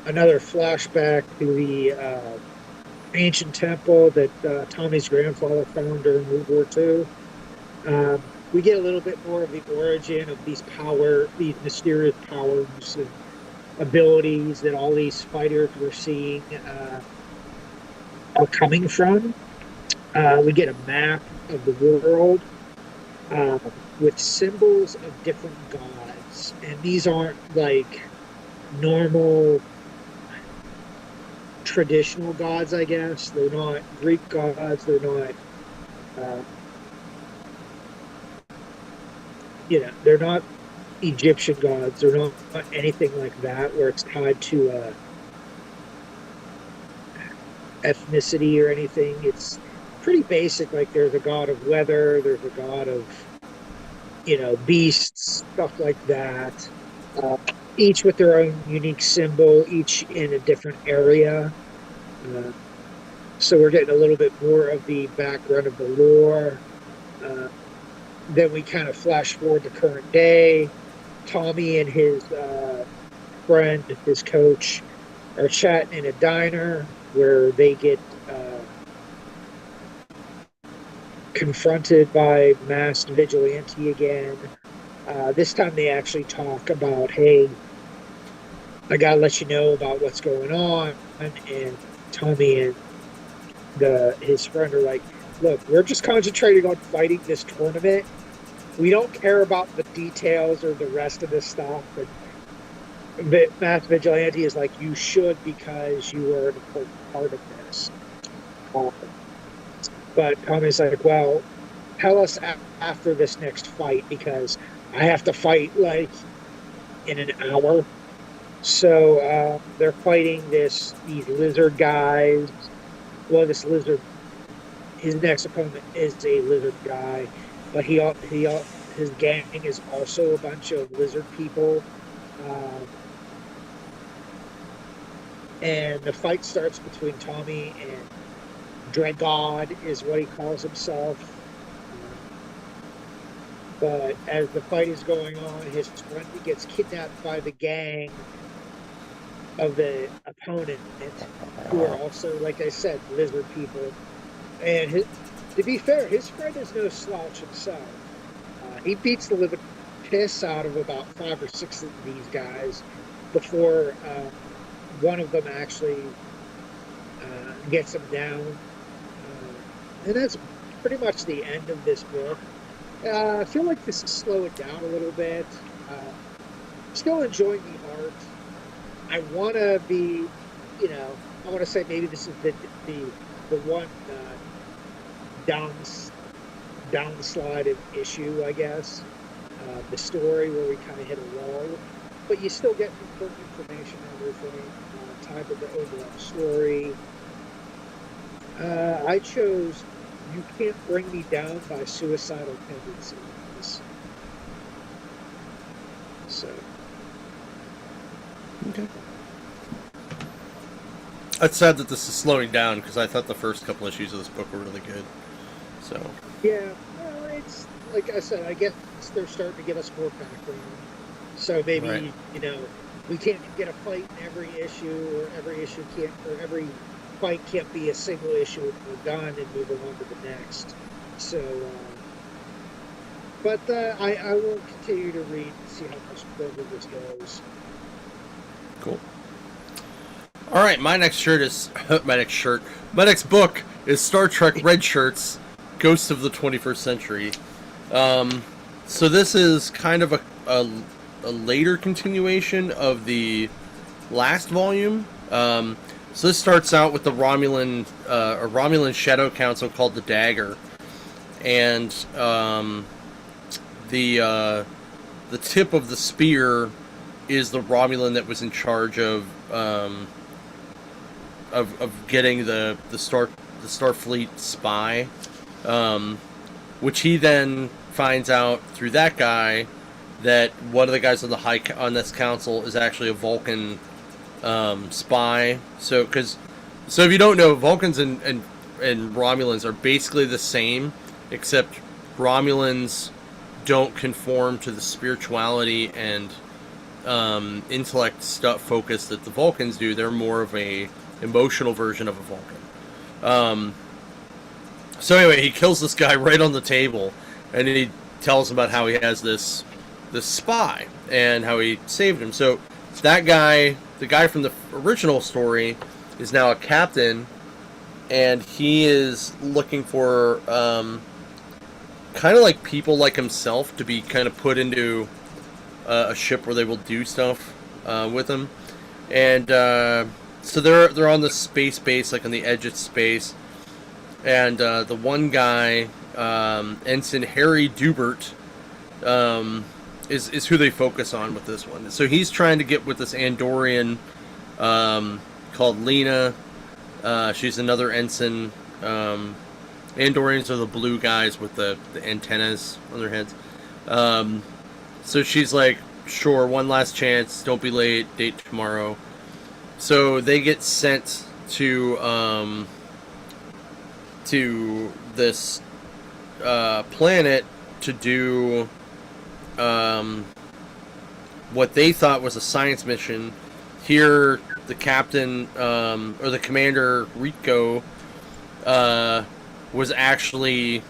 S1: another flashback to the ancient temple that Tommy's grandfather found during World War II. We get a little bit more of the origin of these mysterious powers and abilities that all these fighters were seeing are coming from. We get a map of the world with symbols of different gods, and these aren't like normal traditional gods, I guess. They're not Greek gods. They're not they're not Egyptian gods. They're not anything like that where it's tied to ethnicity or anything. It's pretty basic. Like there's a god of weather, there's a god of, beasts, stuff like that. Uh, each with their own unique symbol, each in a different area. Uh, so we're getting a little bit more of the background of the lore. Then we kind of flash forward to current day. Tommy and his friend, his coach, are chatting in a diner where they get confronted by masked vigilante again. This time they actually talk about, hey, I gotta let you know about what's going on. And Tommy and his friend are like, look, we're just concentrating on fighting this tournament. We don't care about the details or the rest of this stuff. But Masked Vigilante is like, you should, because you are an important part of this. But Tommy's like, well, tell us after this next fight, because I have to fight like in an hour. So they're fighting these lizard guys. Well, this lizard, his next opponent is a lizard guy, but his gang is also a bunch of lizard people. And the fight starts between Tommy and Dreadgod, is what he calls himself. But as the fight is going on, his friend gets kidnapped by the gang of the opponent, who are also, like I said, lizard people. And to be fair, his friend is no slouch himself. He beats the living piss out of about 5 or 6 of these guys before one of them actually gets him down. And that's pretty much the end of this book. I feel like this is slowing down a little bit. Still enjoying the art. I want to be, I want to say maybe this is the one downslide issue, I guess. The story where we kind of hit a wall, but you still get important information and everything. Tied to the overall story. I chose "You Can't Bring Me Down" by Suicidal Tendencies. So.
S2: Okay. It's sad that this is slowing down, because I thought the first couple issues of this book were really good. So.
S1: Yeah, well, it's like I said. I guess they're starting to give us more background. So maybe
S2: Right.
S1: We can't get a fight in every issue, or every fight can't be a single issue and we're done and moving on to the next. So, but I will continue to read and see how much further this goes.
S2: Cool. All right, my next book is Star Trek Red Shirts, Ghosts of the 21st Century. So this is kind of a later continuation of the last volume. So this starts out with the Romulan Shadow Council called the Dagger, and the tip of the spear is the Romulan that was in charge of getting the Starfleet spy, which he then finds out through that guy that one of the guys on this council is actually a Vulcan spy. So if you don't know, Vulcans and Romulans are basically the same, except Romulans don't conform to the spirituality and intellect stuff focus that the Vulcans do. They're more of a emotional version of a Vulcan. So anyway, he kills this guy right on the table, and he tells him about how he has this spy and how he saved him. So that guy, the guy from the original story, is now a captain, and he is looking for kind of like people like himself to be kind of put into a ship where they will do stuff with him. And so they're on the space base, like on the edge of space. And the one guy, Ensign Harry Dubert, is who they focus on with this one. So he's trying to get with this Andorian called Lena. She's another ensign Andorians are the blue guys with the antennas on their heads. So she's like, sure, one last chance. Don't be late. Date tomorrow. So they get sent to this planet to do what they thought was a science mission. Here, the captain or the commander Rico was actually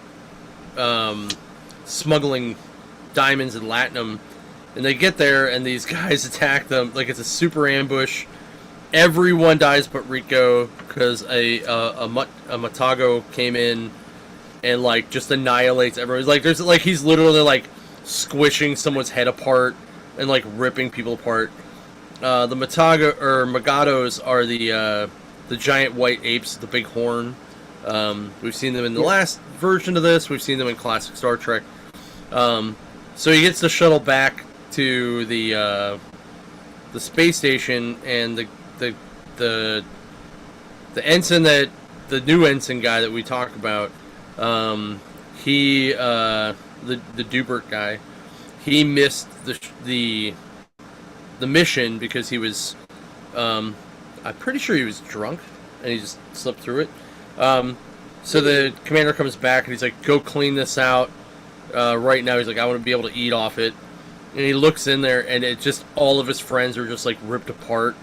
S2: smuggling diamonds and latinum, and they get there and these guys attack them like it's a super ambush. Everyone dies but Rico because a Matago came in and like just annihilates everyone. Like there's like he's literally like squishing someone's head apart and like ripping people apart. The Matago or Magados are the giant white apes with the big horn. We've seen them in the last version of this. We've seen them in classic Star Trek. So he gets the shuttle back to the space station, and the ensign that the new ensign guy that we talk about, he the Dubert guy, he missed the mission because he was I'm pretty sure he was drunk and he just slipped through it. So the commander comes back and he's like, go clean this out right now. He's like, I want to be able to eat off it. And he looks in there and it just, all of his friends are just like ripped apart.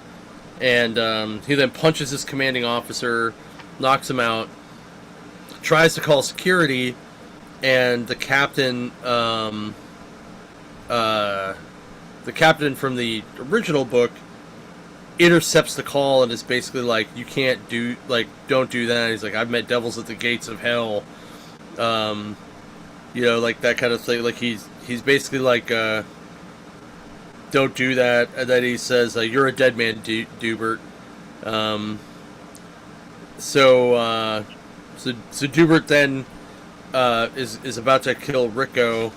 S2: And he then punches his commanding officer, knocks him out, tries to call security, and the captain from the original book intercepts the call and is basically like, you can't do, like, don't do that. He's like, I've met devils at the gates of hell. You know, like that kind of thing. Like he's basically like, don't do that. And then he says, you're a dead man, Dubert. So Dubert then is about to kill Rico,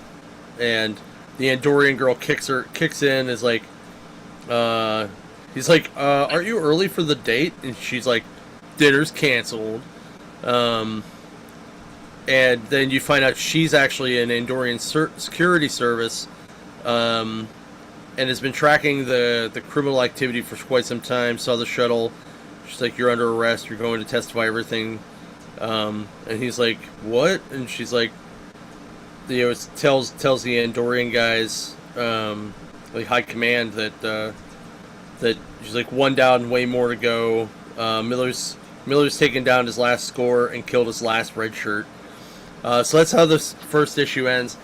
S2: and the Andorian girl kicks in, is like, he's like, aren't you early for the date? And she's like, dinner's canceled. And then you find out she's actually an Andorian security service, and has been tracking the criminal activity for quite some time. Saw the shuttle. She's like, you're under arrest. You're going to testify everything. And he's like, what? And she's like, you know, tells the Andorian guys, like high command, that she's like, one down, way more to go. Miller's taken down his last score and killed his last red shirt. So that's how this first issue ends.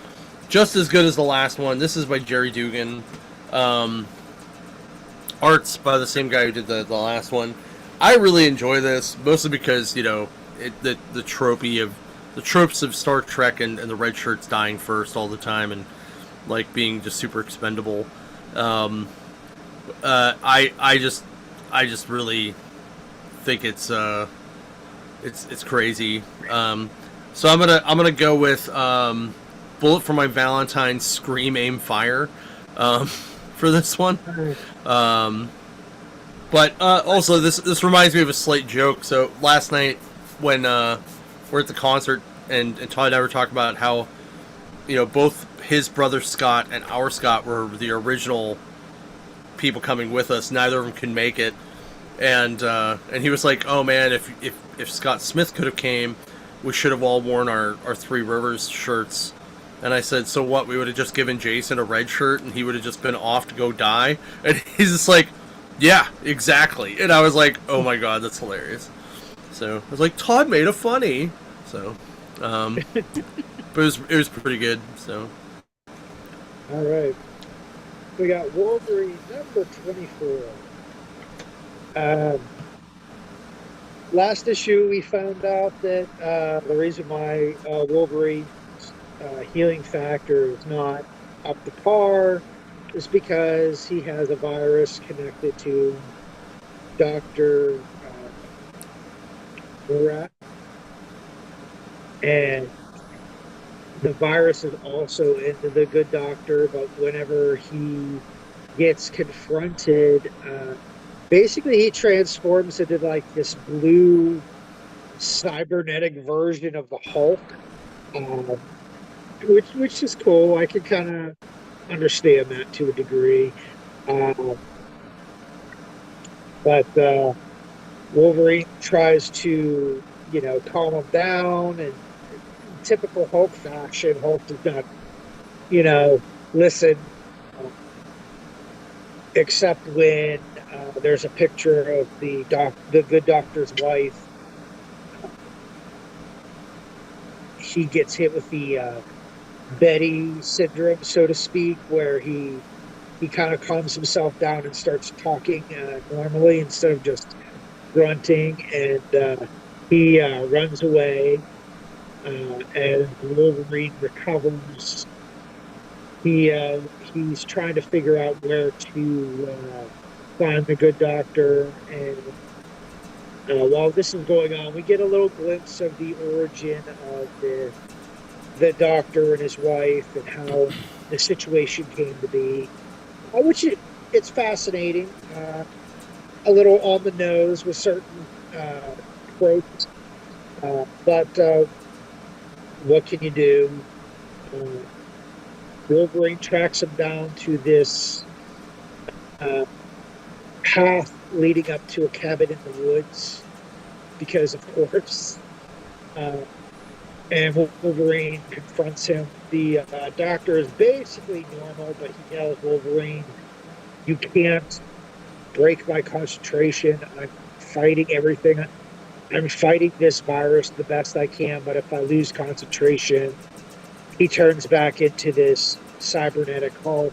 S2: Just as good as the last one. This is by Jerry Dugan. Art's by the same guy who did the last one. I really enjoy this, mostly because, you know, the tropes of Star Trek and the red shirts dying first all the time and like being just super expendable. I just really think it's crazy. So I'm gonna go with Bullet for My Valentine, Scream, Aim, Fire for this one. But also this reminds me of a slight joke. So last night when we're at the concert and Todd and I were talking about how, you know, both his brother Scott and our Scott were the original people coming with us. Neither of them could make it, and he was like, "Oh man, if Scott Smith could have came, we should have all worn our Three Rivers shirts." And I said, "So what? We would have just given Jason a red shirt, and he would have just been off to go die." And he's just like, "Yeah, exactly." And I was like, "Oh my god, that's hilarious." So I was like, Todd made a funny. So, but it was pretty good. So,
S1: all right, we got Wolverine number 24. Last issue, we found out that the reason why Wolverine's healing factor is not up to par is because he has a virus connected to Dr. Murat. And the virus is also into the Good Doctor, but whenever he gets confronted, basically he transforms into like this blue cybernetic version of the Hulk, um, which is cool. I can kind of understand that to a degree. Um, but Wolverine tries to, calm him down, and in typical Hulk fashion, Hulk does not, listen, uh, except when there's a picture of the good doctor's wife. He gets hit with the Betty syndrome, so to speak, where he kind of calms himself down and starts talking normally instead of just grunting, and he runs away. As Wolverine recovers, he's trying to figure out where to find the good doctor. And while this is going on, we get a little glimpse of the origin of the doctor and his wife and how the situation came to be, it's fascinating. A little on the nose with certain quotes, but what can you do? Uh, Wolverine tracks him down to this uh, path leading up to a cabin in the woods, because, of course, uh, and Wolverine confronts him. The doctor is basically normal, but he tells Wolverine, "You can't break my concentration. I'm fighting everything. I'm fighting this virus the best I can, but if I lose concentration, he turns back into this cybernetic Hulk."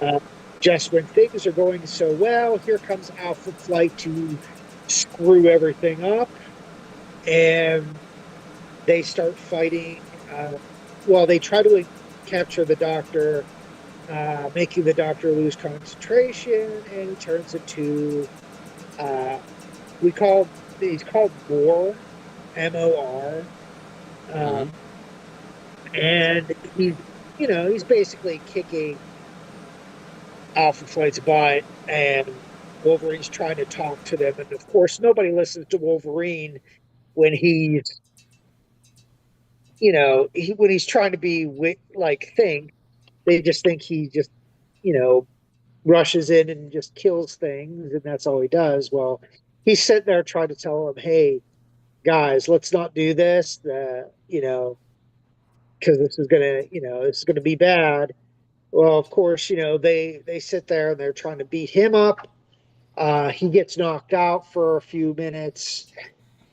S1: Uh, just when things are going so well, here comes Alpha Flight to screw everything up, and they start fighting. Well, they try to capture the doctor, making the doctor lose concentration, and he turns into uh, he's called Mor, Mor,
S2: Hmm.
S1: um, and he's basically kicking Alpha Flight's butt, and Wolverine's trying to talk to them, and of course nobody listens to Wolverine when when he's trying to be like think. They just think he just you know rushes in and just kills things, and that's all he does. Well, he's sitting there trying to tell them, "Hey, guys, let's not do this. Because this is gonna be bad." Well, of course, they sit there and they're trying to beat him up. He gets knocked out for a few minutes,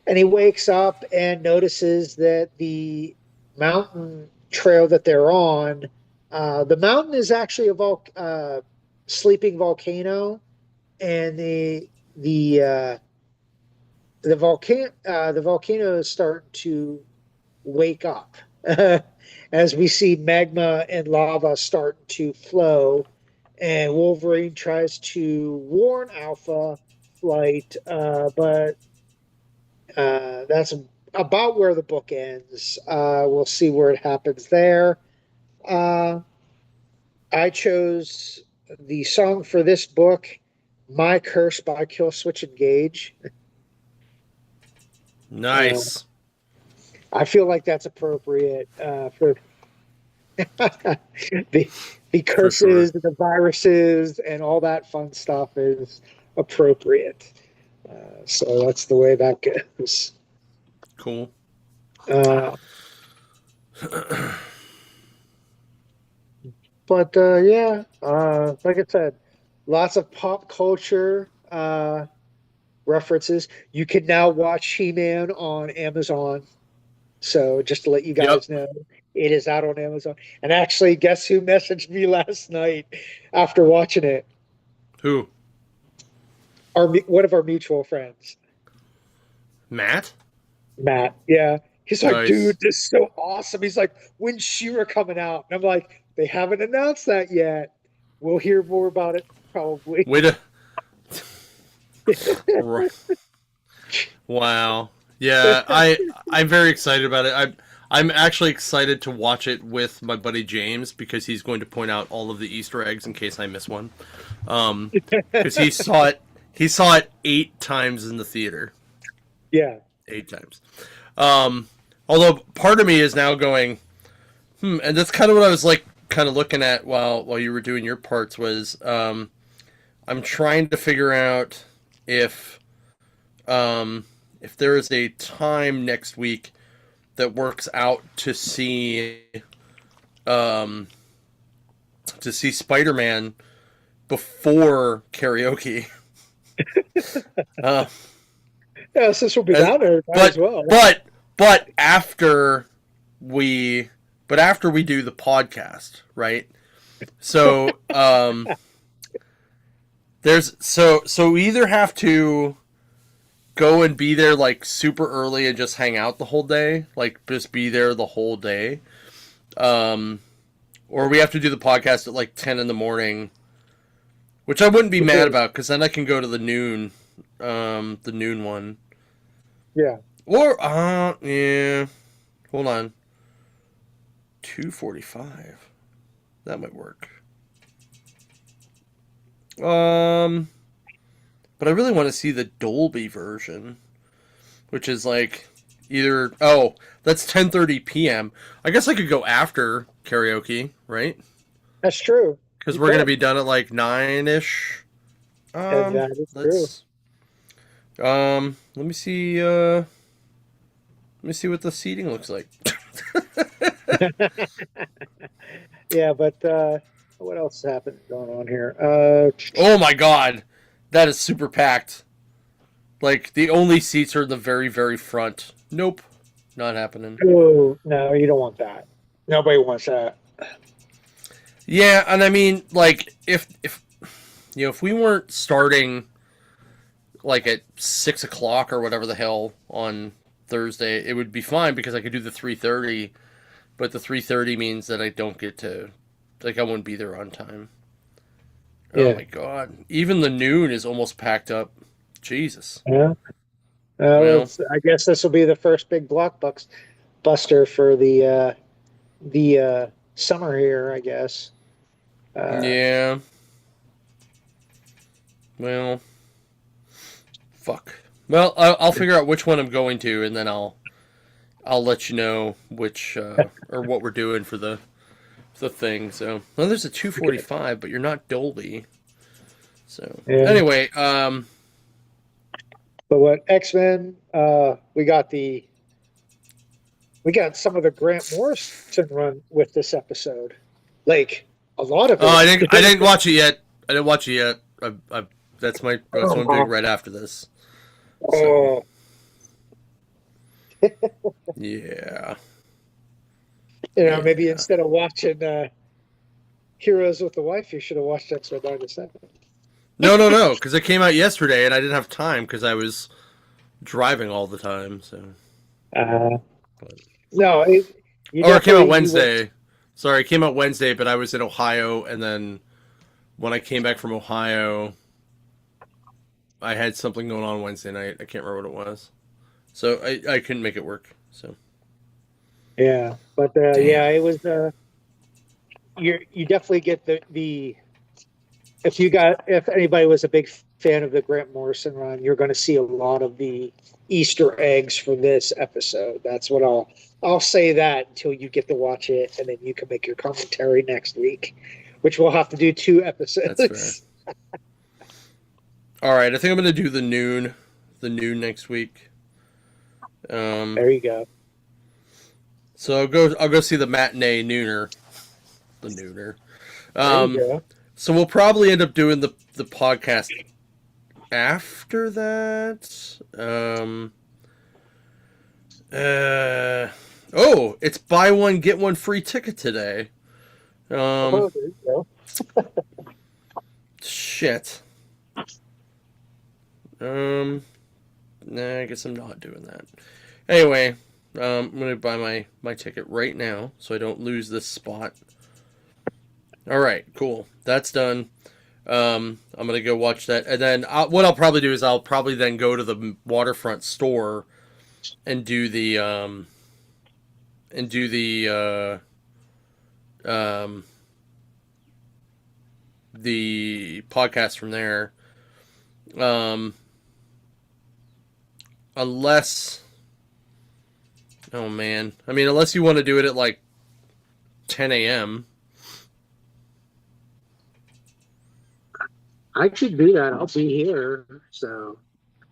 S1: and he wakes up and notices that the mountain trail that they're on, the mountain is actually a sleeping volcano, and the the volcano is starting to wake up as we see magma and lava starting to flow. And Wolverine tries to warn Alpha Flight, but that's about where the book ends. We'll see where it happens there. Uh, I chose the song for this book, "My Curse" by Killswitch Engage. Uh,
S2: Nice.
S1: I feel like that's appropriate for the the
S2: For sure.
S1: curses and the viruses and all that fun stuff is appropriate. So that's the way that goes.
S2: Cool.
S1: Uh, but yeah, like I said, lots of pop culture references. You can now watch He-Man on Amazon. So just to let you
S2: Yep.
S1: guys know, it is out on Amazon. And actually, guess who messaged me last night after watching it?
S2: Who?
S1: One of our mutual friends,
S2: Matt?
S1: Matt. Yeah. He's like, "Dude,
S2: Nice.
S1: this is so awesome." He's like, "When's She-Ra coming out?" And I'm like, "They haven't announced that yet. We'll hear more about it probably."
S2: Way to. Wow. Yeah, I'm very excited about it. I'm actually excited to watch it with my buddy James because he's going to point out all of the Easter eggs in case I miss one. Because he saw it 8 times in the theater.
S1: Yeah.
S2: 8 times. Although part of me is now going, and that's kind of what I was like, kind of looking at while you were doing your parts was, I'm trying to figure out if there is a time next week that works out to see Spider-Man before karaoke.
S1: Yeah, since we'll be down there as well.
S2: But after we do the podcast, right? So so we either have to go and be there like super early and just hang out the whole day, like just be there the whole day, or we have to do the podcast at like 10 in the morning, which I wouldn't be mad about because then I can go to the noon one.
S1: Yeah.
S2: Or yeah. Hold on. 2:45. That might work. But I really want to see the Dolby version, which is like either that's 10:30 p.m. I guess I could go after karaoke, right?
S1: That's true.
S2: Because we're gonna be done at like 9ish.
S1: That is true.
S2: Let me see. Let me see what the seating looks like.
S1: Yeah, but what else happened going on here?
S2: Oh my god, that is super packed. Like the only seats are the very, very front. Nope, not happening.
S1: Oh no, you don't want that. Nobody wants that.
S2: Yeah, and I mean, like if we weren't starting like at 6 o'clock or whatever the hell on Thursday, it would be fine because I could do the 3:30. But the 3:30 means that I don't get to, like, I wouldn't be there on time. Oh my god! Even the noon is almost packed up. Jesus.
S1: Yeah. Well, I guess this will be the first big blockbuster for the summer here. I guess.
S2: Yeah. Well. Fuck. Well, I'll figure out which one I'm going to, and then I'll let you know which or what we're doing for the thing. So, well, there's a 2:45, but you're not Dolby. So anyway,
S1: but what X-Men? We got some of the Grant Morrison run with this episode, like a lot of it.
S2: Oh, I didn't watch it yet. That's one big right after this. So. Yeah.
S1: Maybe instead of watching Heroes with the Wife, you should have watched X-Men 97.
S2: No, because it came out yesterday and I didn't have time because I was driving all the time. So.
S1: No, it
S2: came out Wednesday. Sorry, it came out Wednesday, but I was in Ohio, and then when I came back from Ohio, I had something going on Wednesday night. I can't remember what it was. So I couldn't make it work. So
S1: yeah, but it was. You definitely get the if anybody was a big fan of the Grant Morrison run, you're going to see a lot of the Easter eggs for this episode. That's what I'll say that until you get to watch it, and then you can make your commentary next week, which we'll have to do 2 episodes.
S2: That's fair. All right, I think I'm going to do the noon next week.
S1: There you go.
S2: So I'll go see the matinee nooner. The nooner.
S1: There you go.
S2: So we'll probably end up doing the podcast after that. It's buy one get one free ticket today.
S1: There you go.
S2: Shit. Nah, I guess I'm not doing that. Anyway, I'm gonna buy my ticket right now so I don't lose this spot. All right, cool. That's done. I'm gonna go watch that, and then what I'll probably do is I'll probably then go to the Waterfront store and do the podcast from there. Unless Oh man, I mean, unless you want to do it at like 10 a.m.
S1: I should do that. I'll be here. So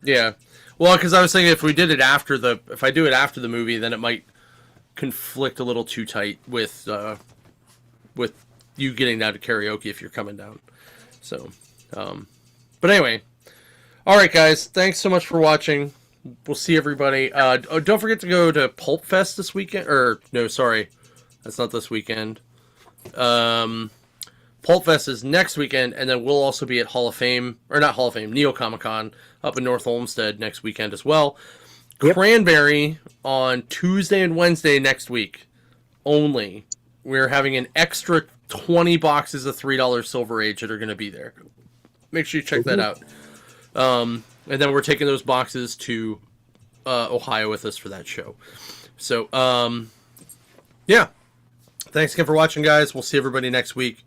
S2: Yeah, well, because I was thinking if we did it after if I do it after the movie, then it might conflict a little too tight with you getting down to karaoke if you're coming down. So, but anyway, all right, guys, thanks so much for watching. We'll see everybody. Don't forget to go to Pulp Fest this weekend. Or no, sorry, that's not this weekend. Pulp Fest is next weekend, and then we'll also be at Hall of Fame, or not Hall of Fame, Neo Comic Con up in North Olmsted next weekend as well. Yep. Cranberry on Tuesday and Wednesday next week only. We're having an extra 20 boxes of $3 Silver Age that are going to be there. Make sure you check that out. And then we're taking those boxes to Ohio with us for that show. So, yeah. Thanks again for watching, guys. We'll see everybody next week.